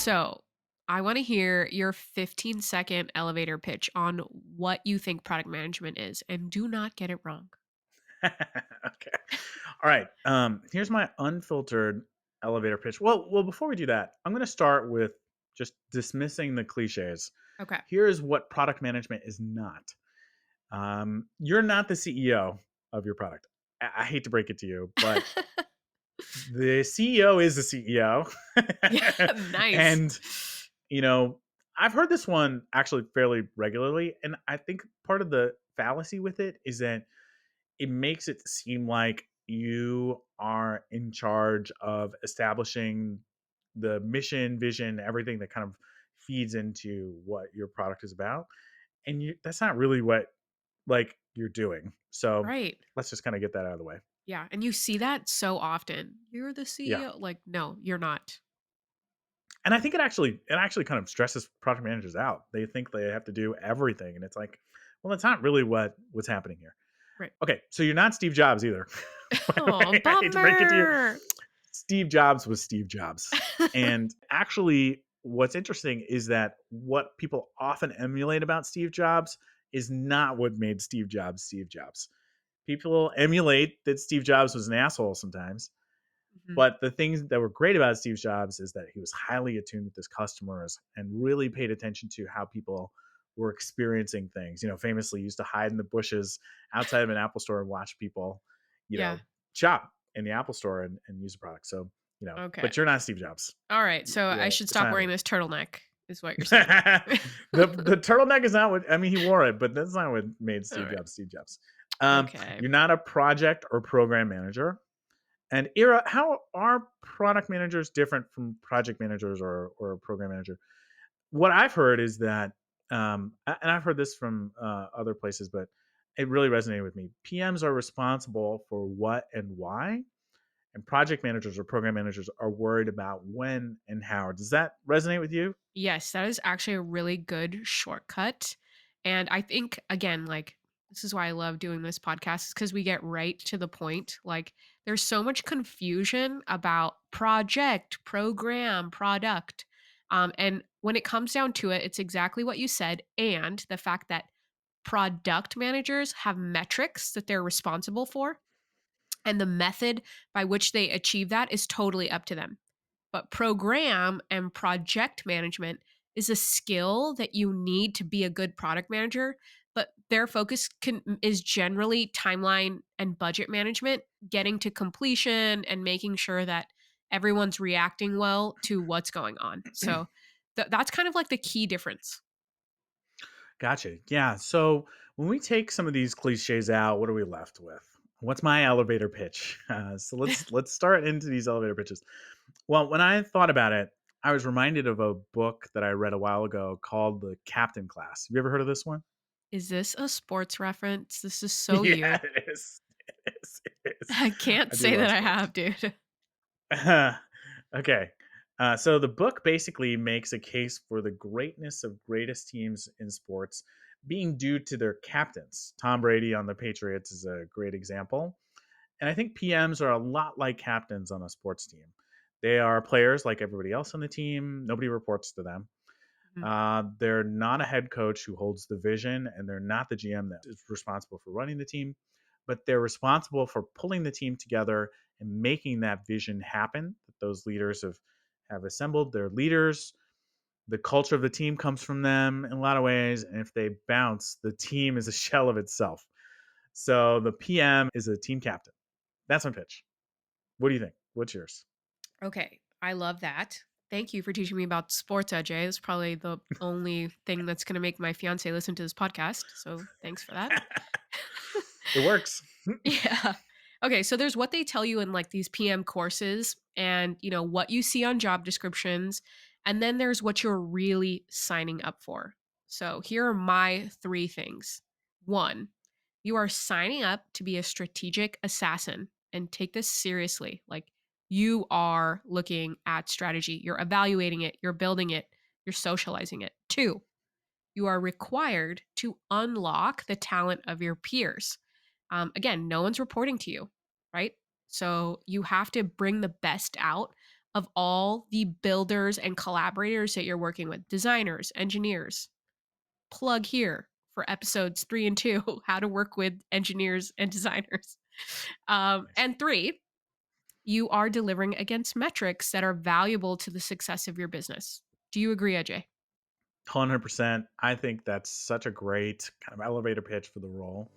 So I want to hear your 15-second elevator pitch on what you think product management is, and do not get it wrong. Okay. All right. Here's my unfiltered elevator pitch. Well, before we do that, I'm going to start with just dismissing the cliches. Okay. Here's what product management is not. You're not the CEO of your product. I hate to break it to you, but the CEO is the CEO. Yeah, nice. And, you know, I've heard this one actually fairly regularly. And I think part of the fallacy with it is that it makes it seem like you are in charge of establishing the mission, vision, everything that kind of feeds into what your product is about. And that's not really what like you're doing. So Right. let's just kind of get that out of the way. Yeah. And you see that so often. You're the Yeah. CEO. Like, no, you're not. And I think it actually kind of stresses product managers out. They think they have to do everything. And it's like, well, that's not really what's happening here. Right. Okay, so you're not Steve Jobs either. By the Oh, way, I hate to break it to you. bummer. Steve Jobs was Steve Jobs. And actually, what's interesting is that what people often emulate about Steve Jobs is not what made Steve Jobs Steve Jobs. People emulate that Steve Jobs was an asshole sometimes, Mhm. but the things that were great about Steve Jobs is that he was highly attuned with his customers and really paid attention to how people were experiencing things. Famously used to hide in the bushes outside of an Apple store and watch people, you Yeah. know, shop in the Apple store and use the product. So, Okay. but you're not Steve Jobs. All right. So I Yeah, should it's stop not wearing me. this turtleneck, is what you're saying. The turtleneck is not what I mean. He wore it, but that's not what made All Steve right. Jobs Steve Jobs. Okay. You're not a project or program manager. And Era, how are product managers different from project managers or a program manager? What I've heard is that, and I've heard this from other places, but it really resonated with me. PMs are responsible for what and why, and project managers or program managers are worried about when and how. Does that resonate with you? Yes, that is actually a really good shortcut. And I think, again, like, this is why I love doing this podcast, is because we get right to the point. Like, there's so much confusion about project, program, product. And when it comes down to it, it's exactly what you said. And the fact that product managers have metrics that they're responsible for, and the method by which they achieve that is totally up to them. But program and project management is a skill that you need to be a good product manager, but their focus is generally timeline and budget management, getting to completion and making sure that everyone's reacting well to what's going on. So that's kind of like the key difference. Gotcha. Yeah. So when we take some of these cliches out, what are we left with? What's my elevator pitch? So let's start into these elevator pitches. Well, when I thought about it, I was reminded of a book that I read a while ago called The Captain Class. Have you ever heard of this one? Is this a sports reference? This is so Yeah, you. it is. It is. It is. I can't I do say that love I sports. have, dude. Okay. So the book basically makes a case for the greatness of greatest teams in sports being due to their captains. Tom Brady on the Patriots is a great example. And I think PMs are a lot like captains on a sports team. They are players like everybody else on the team. Nobody reports to them. Mhm. They're not a head coach who holds the vision, and they're not the GM that is responsible for running the team, but they're responsible for pulling the team together and making that vision happen that those leaders have assembled. They're leaders. The culture of the team comes from them in a lot of ways, and if they bounce, the team is a shell of itself. So the PM is a team captain. That's my pitch. What do you think? What's yours? Okay, I love that. Thank you for teaching me about sports, Ajay. It's probably the only thing that's going to make my fiance listen to this podcast. So thanks for that. It works. Yeah. Okay, so there's what they tell you in like these PM courses and, what you see on job descriptions, and then there's what you're really signing up for. So here are my 3 things. 1, you are signing up to be a strategic assassin, and take this seriously. Like, you are looking at strategy, you're evaluating it, you're building it, you're socializing it. 2, you are required to unlock the talent of your peers. Again, no one's reporting to you, right? So you have to bring the best out of all the builders and collaborators that you're working with, designers, engineers. Plug here for episodes 3 and 2, how to work with engineers and designers. Nice. And 3, you are delivering against metrics that are valuable to the success of your business. Do you agree, Ajay? 100%. I think that's such a great kind of elevator pitch for the role.